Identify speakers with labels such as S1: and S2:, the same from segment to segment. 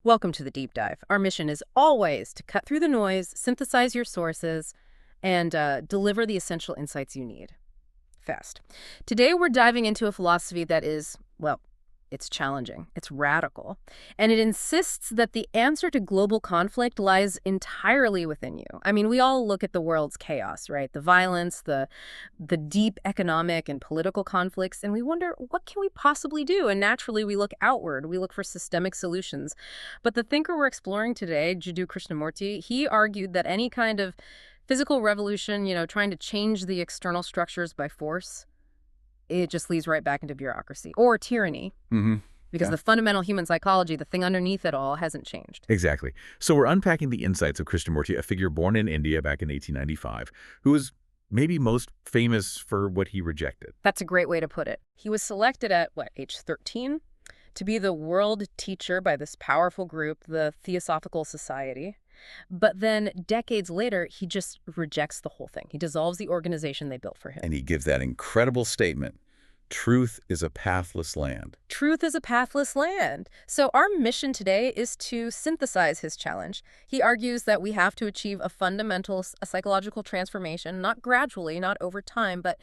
S1: Welcome to the deep dive. Our mission is always to cut through the noise, synthesize your sources, and deliver the essential insights you need fast. Today, we're diving into a philosophy that is, well, it's challenging, it's radical, and it insists that the answer to global conflict lies entirely within you. I mean, we all look at the world's chaos, right? The violence, the deep economic and political conflicts, and we wonder, what can we possibly do? And naturally, we look outward. We look for systemic solutions. But the thinker we're exploring today, Jiddu Krishnamurti, he argued that any kind of physical revolution, trying to change the external structures by force, it just leads right back into bureaucracy or tyranny. Because the fundamental human psychology, the thing underneath it all, hasn't changed.
S2: Exactly. So we're unpacking the insights of Krishnamurti, a figure born in India back in 1895, who was maybe most famous for what he rejected.
S1: That's a great way to put it. He was selected at, age 13? To be the world teacher by this powerful group, the Theosophical Society. But then decades later, he just rejects the whole thing. He dissolves the organization they built for him.
S2: And he gives that incredible statement, "Truth is a pathless land."
S1: Truth is a pathless land. So our mission today is to synthesize his challenge. He argues that we have to achieve a fundamental psychological transformation, not gradually, not over time, but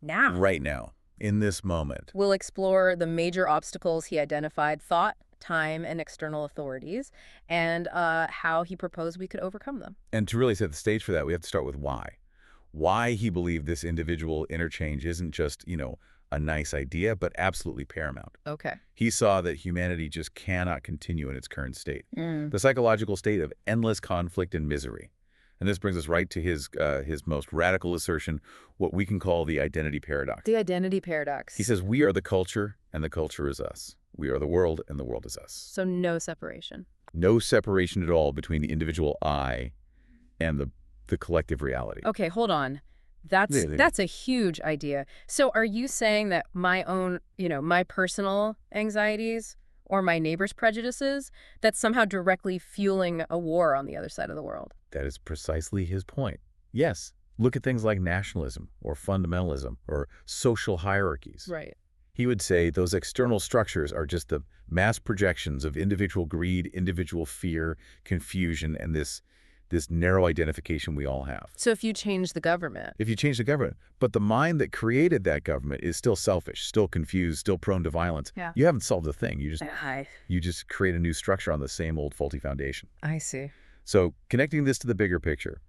S1: now.
S2: Right now, in this moment.
S1: We'll explore the major obstacles he identified: thought, time, and external authorities, and how he proposed we could overcome them.
S2: And to really set the stage for that, we have to start with why. Why he believed this individual interchange isn't just, a nice idea, but absolutely paramount.
S1: Okay.
S2: He saw that humanity just cannot continue in its current state. The psychological state of endless conflict and misery. And this brings us right to his most radical assertion, what we can call the identity paradox.
S1: The identity paradox.
S2: He says, we are the culture, and the culture is us. We are the world, and the world is us.
S1: So no separation.
S2: No separation at all between the individual I and the collective reality.
S1: Okay, hold on. That's a huge idea. So are you saying that my own, my personal anxieties or my neighbor's prejudices, that's somehow directly fueling a war on the other side of the world?
S2: That is precisely his point. Yes. Look at things like nationalism or fundamentalism or social hierarchies.
S1: Right.
S2: He would say those external structures are just the mass projections of individual greed, individual fear, confusion, and this narrow identification we all have.
S1: So if you change the government.
S2: If you change the government, but the mind that created that government is still selfish, still confused, still prone to violence.
S1: Yeah.
S2: You haven't solved a thing. You
S1: I
S2: just create a new structure on the same old faulty foundation.
S1: see.
S2: So connecting this to the bigger picture,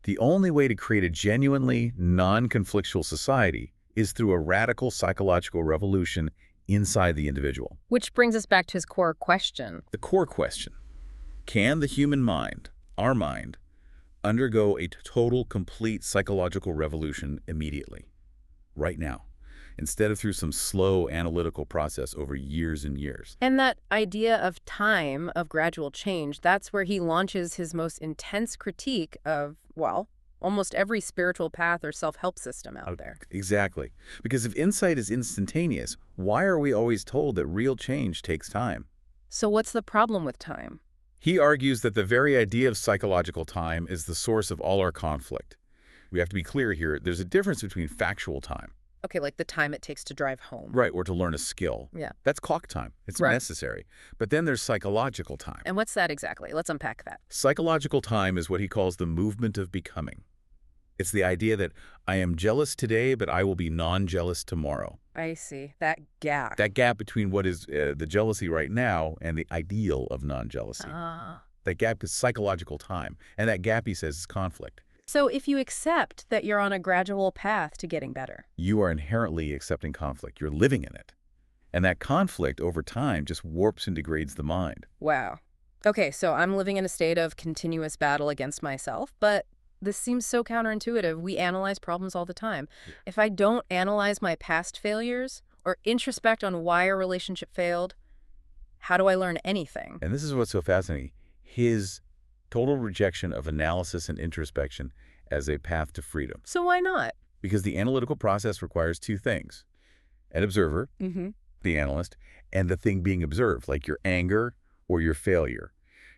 S2: the only way to create a genuinely non-conflictual society is through a radical psychological revolution inside the individual.
S1: Which brings us back to his core question.
S2: The core question: can the human mind, our mind, undergo a total, complete psychological revolution immediately, right now, instead of through some slow analytical process over years and years?
S1: And that idea of time, of gradual change, that's where he launches his most intense critique of, almost every spiritual path or self-help system out there.
S2: Exactly. Because if insight is instantaneous, why are we always told that real change takes time?
S1: So what's the problem with time?
S2: He argues that the very idea of psychological time is the source of all our conflict. We have to be clear here, there's a difference between factual time.
S1: Okay, like the time it takes to drive home.
S2: Right, or to learn a skill.
S1: Yeah.
S2: That's clock time. It's
S1: Right.
S2: necessary. But then there's psychological time.
S1: And what's that exactly? Let's unpack that.
S2: Psychological time is what he calls the movement of becoming. It's the idea that I am jealous today, but I will be non-jealous tomorrow.
S1: I see. That gap.
S2: That gap between what is the jealousy right now and the ideal of non-jealousy. That gap is psychological time. And that gap, he says, is conflict.
S1: So if you accept that you're on a gradual path to getting better.
S2: You are inherently accepting conflict. You're living in it. And that conflict over time just warps and degrades the mind.
S1: Wow. Okay, so I'm living in a state of continuous battle against myself, but this seems so counterintuitive. We analyze problems all the time. If I don't analyze my past failures or introspect on why a relationship failed, how do I learn anything?
S2: And this is what's so fascinating. His total rejection of analysis and introspection as a path to freedom.
S1: So why not?
S2: Because the analytical process requires two things: an observer, the analyst, and the thing being observed, like your anger or your failure.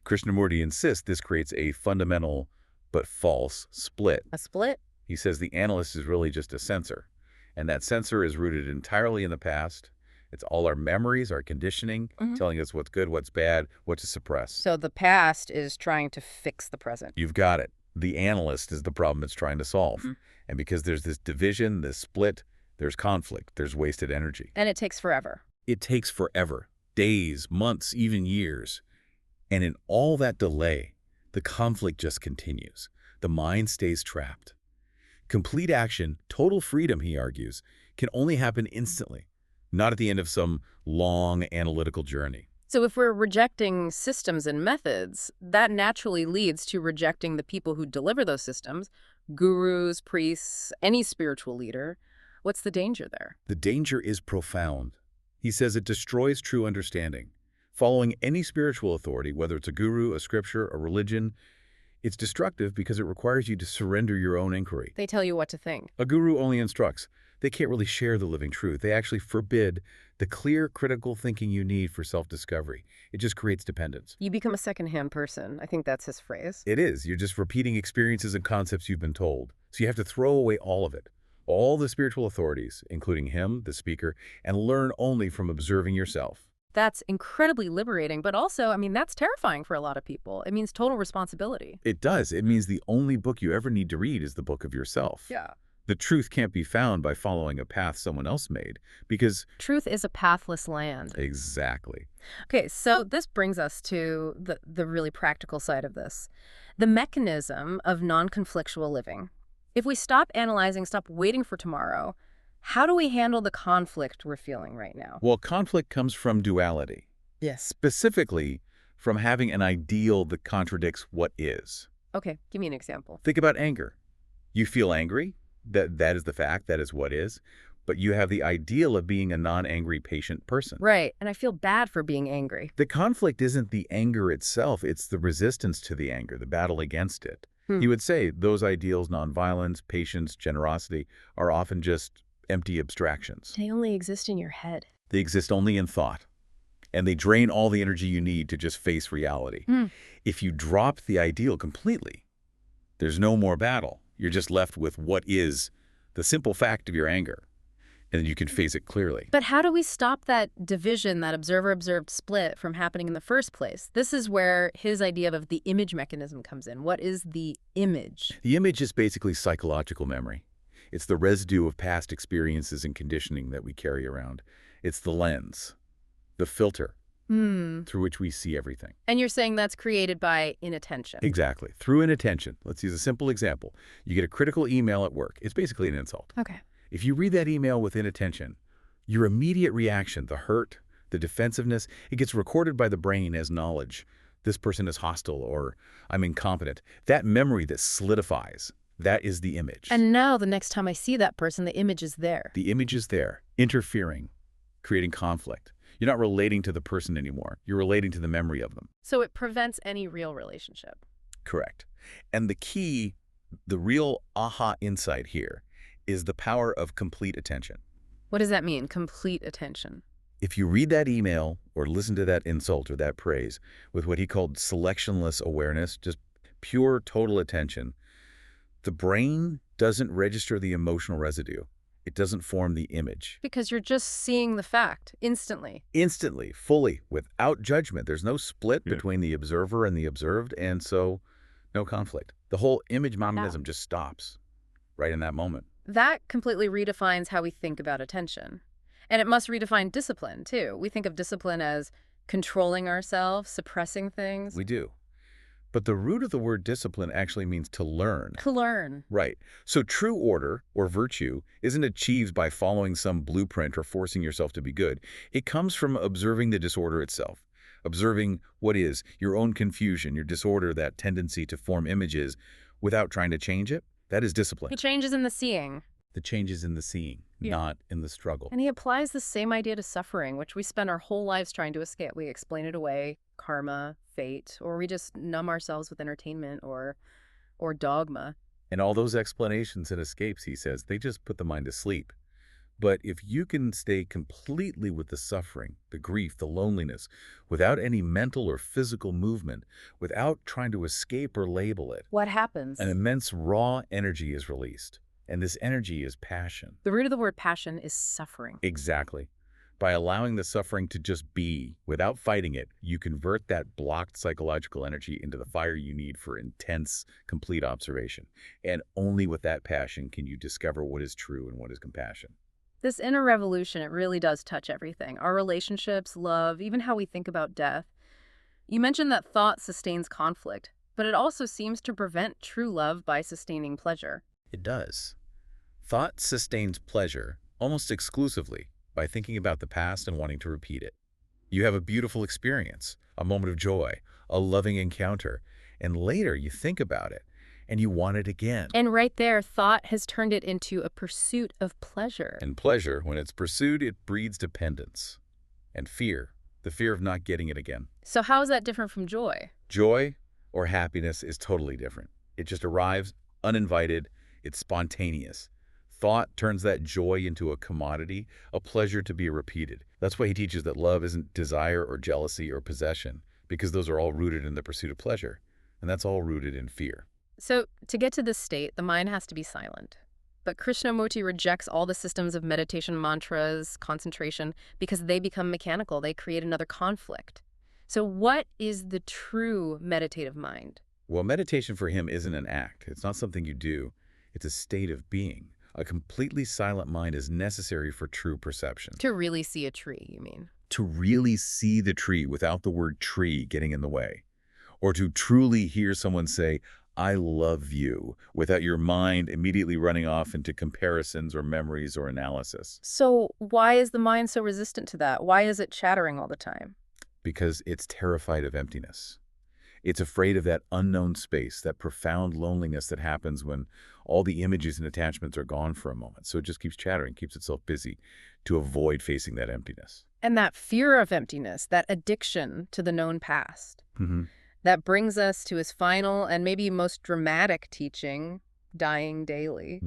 S2: Krishnamurti insists this creates a fundamental but false split.
S1: A split?
S2: He says the analyst is really just a sensor, and that sensor is rooted entirely in the past. It's all our memories, our conditioning,
S1: Mhm.
S2: telling us what's good, what's bad, what to suppress.
S1: So the past is trying to fix the present.
S2: You've got it. The analyst is the problem it's trying to solve.
S1: Mhm.
S2: And because there's this division, this split, there's conflict, there's wasted energy.
S1: And it takes forever.
S2: It takes forever, days, months, even years. And in all that delay, the conflict just continues. The mind stays trapped. Complete action, total freedom, he argues, can only happen instantly, not at the end of some long analytical journey.
S1: So if we're rejecting systems and methods, that naturally leads to rejecting the people who deliver those systems, gurus, priests, any spiritual leader. What's the danger there?
S2: The danger is profound. He says it destroys true understanding. Following any spiritual authority, whether it's a guru, a scripture, a religion, it's destructive because it requires you to surrender your own inquiry.
S1: They tell you what to think.
S2: A guru only instructs. They can't really share the living truth. They actually forbid the clear, critical thinking you need for self-discovery. It just creates dependence.
S1: You become a secondhand person. I think that's his phrase.
S2: It is. You're just repeating experiences and concepts you've been told. So you have to throw away all of it. All the spiritual authorities, including him, the speaker, and learn only from observing yourself.
S1: That's incredibly liberating, but also, I mean, that's terrifying for a lot of people. It means total responsibility.
S2: It does. It means the only book you ever need to read is the book of yourself.
S1: Yeah.
S2: The truth can't be found by following a path someone else made, because...
S1: Truth is a pathless land.
S2: Exactly.
S1: Okay, so this brings us to the really practical side of this. The mechanism of non-conflictual living. If we stop analyzing, stop waiting for tomorrow, how do we handle the conflict we're feeling right now?
S2: Well, conflict comes from duality.
S1: Yes.
S2: Specifically, from having an ideal that contradicts what is.
S1: Okay, give me an example.
S2: Think about anger. You feel angry. That is the fact. That is what is. But you have the ideal of being a non-angry, patient person.
S1: Right, and I feel bad for being angry.
S2: The conflict isn't the anger itself. It's the resistance to the anger, the battle against it.
S1: Hmm.
S2: He would say those ideals, nonviolence, patience, generosity, are often just empty abstractions.
S1: They only exist in your head.
S2: They exist only in thought. And they drain all the energy you need to just face reality.
S1: Hmm.
S2: If you drop the ideal completely, there's no more battle. You're just left with what is the simple fact of your anger. And then you can face it clearly.
S1: But how do we stop that division, that observer-observed split from happening in the first place? This is where his idea of the image mechanism comes in. What is the image?
S2: The image is basically psychological memory. It's the residue of past experiences and conditioning that we carry around. It's the lens, the filter through which we see everything.
S1: And you're saying that's created by inattention.
S2: Exactly. Through inattention. Let's use a simple example. You get a critical email at work. It's basically an insult.
S1: Okay.
S2: If you read that email with inattention, your immediate reaction, the hurt, the defensiveness, it gets recorded by the brain as knowledge. This person is hostile, or I'm incompetent. That memory that solidifies, that is the image.
S1: And now the next time I see that person, the image is there.
S2: The image is there, interfering, creating conflict. You're not relating to the person anymore. You're relating to the memory of them.
S1: So it prevents any real relationship.
S2: Correct. And the key, the real aha insight here, is the power of complete attention.
S1: What does that mean, complete attention?
S2: If you read that email or listen to that insult or that praise with what he called selectionless awareness, just pure total attention, the brain doesn't register the emotional residue. It doesn't form the image.
S1: Because you're just seeing the fact instantly.
S2: Instantly, fully, without judgment. There's no split between the observer and the observed, and so no conflict. The whole image mechanism just stops right in that moment.
S1: That completely redefines how we think about attention. And it must redefine discipline, too. We think of discipline as controlling ourselves, suppressing things.
S2: We do. But the root of the word discipline actually means to learn.
S1: To learn.
S2: Right. So true order, or virtue, isn't achieved by following some blueprint or forcing yourself to be good. It comes from observing the disorder itself. Observing what is, your own confusion, your disorder, that tendency to form images without trying to change it. That is discipline.
S1: The change is in the seeing.
S2: The change is in the seeing, not in the struggle.
S1: And he applies the same idea to suffering, which we spend our whole lives trying to escape. We explain it away, karma, fate, or we just numb ourselves with entertainment or dogma.
S2: And all those explanations and escapes, he says, they just put the mind to sleep. But if you can stay completely with the suffering, the grief, the loneliness, without any mental or physical movement, without trying to escape or label it,
S1: What happens?
S2: an immense raw energy is released. And this energy is passion.
S1: The root of the word passion is suffering.
S2: Exactly. By allowing the suffering to just be without fighting it, you convert that blocked psychological energy into the fire you need for intense, complete observation. And only with that passion can you discover what is true and what is compassion.
S1: This inner revolution, it really does touch everything. Our relationships, love, even how we think about death. You mentioned that thought sustains conflict, but it also seems to prevent true love by sustaining pleasure.
S2: It does. Thought sustains pleasure almost exclusively by thinking about the past and wanting to repeat it. You have a beautiful experience, a moment of joy, a loving encounter, and later you think about it and you want it again.
S1: And right there, thought has turned it into a pursuit of pleasure.
S2: And pleasure, when it's pursued, it breeds dependence and fear, the fear of not getting it again.
S1: So how is that different from joy?
S2: Joy or happiness is totally different. It just arrives uninvited, it's spontaneous. Thought turns that joy into a commodity, a pleasure to be repeated. That's why he teaches that love isn't desire or jealousy or possession, because those are all rooted in the pursuit of pleasure, and that's all rooted in fear.
S1: So to get to this state, the mind has to be silent. But Krishnamurti rejects all the systems of meditation, mantras, concentration, because they become mechanical. They create another conflict. So what is the true meditative mind?
S2: Well, meditation for him isn't an act. It's not something you do. It's a state of being. A completely silent mind is necessary for true perception.
S1: To really see a tree, you mean?
S2: To really see the tree without the word tree getting in the way. Or to truly hear someone say, I love you, without your mind immediately running off into comparisons or memories or analysis.
S1: So why is the mind so resistant to that? Why is it chattering all the time?
S2: Because it's terrified of emptiness. It's afraid of that unknown space, that profound loneliness that happens when all the images and attachments are gone for a moment. So it just keeps chattering, keeps itself busy to avoid facing that emptiness.
S1: And that fear of emptiness, that addiction to the known past, that brings us to his final and maybe most dramatic teaching, dying daily.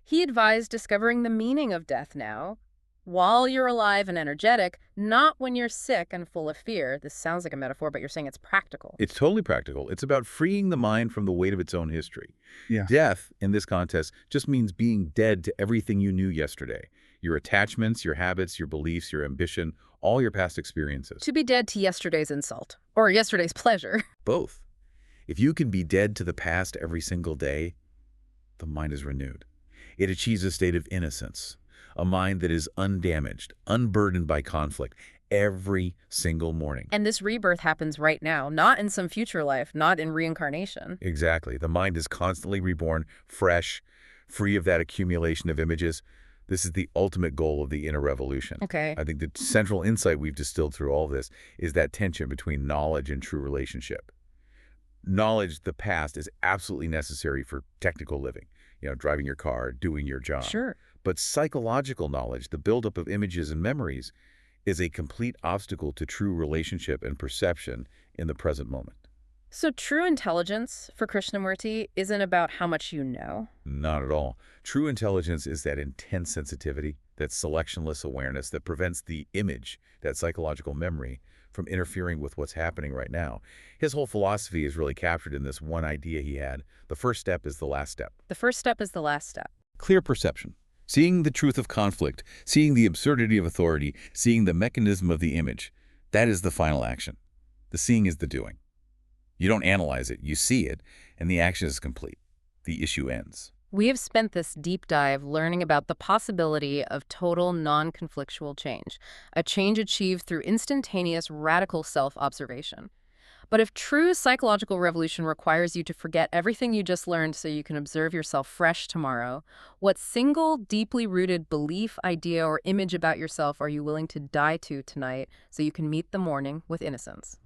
S1: He advised discovering the meaning of death now, while you're alive and energetic, not when you're sick and full of fear. This sounds like a metaphor, but you're saying it's practical.
S2: It's totally practical. It's about freeing the mind from the weight of its own history.
S3: Yeah.
S2: Death, in this context, just means being dead to everything you knew yesterday. Your attachments, your habits, your beliefs, your ambition, all your past experiences.
S1: To be dead to yesterday's insult, or yesterday's pleasure.
S2: Both. If you can be dead to the past every single day, the mind is renewed. It achieves a state of innocence, a mind that is undamaged, unburdened by conflict every single morning.
S1: And this rebirth happens right now, not in some future life, not in reincarnation.
S2: Exactly. The mind is constantly reborn, fresh, free of that accumulation of images. This is the ultimate goal of the inner revolution.
S1: Okay.
S2: I think the central insight we've distilled through all this is that tension between knowledge and true relationship. Knowledge, the past, is absolutely necessary for technical living. You know, driving your car, doing your job.
S1: Sure.
S2: But psychological knowledge, the buildup of images and memories, is a complete obstacle to true relationship and perception in the present moment.
S1: So true intelligence, for Krishnamurti, isn't about how much you know.
S2: Not at all. True intelligence is that intense sensitivity, that selectionless awareness that prevents the image, that psychological memory, from interfering with what's happening right now. His whole philosophy is really captured in this one idea he had. The first step is the last step.
S1: The first step is the last step.
S2: Clear perception. Seeing the truth of conflict, seeing the absurdity of authority, seeing the mechanism of the image. That is the final action. The seeing is the doing. You don't analyze it, you see it, and the action is complete. The issue ends.
S1: We have spent this deep dive learning about the possibility of total non-conflictual change, a change achieved through instantaneous, radical self-observation. But if true psychological revolution requires you to forget everything you just learned so you can observe yourself fresh tomorrow, what single, deeply rooted belief, idea, or image about yourself are you willing to die to tonight so you can meet the morning with innocence?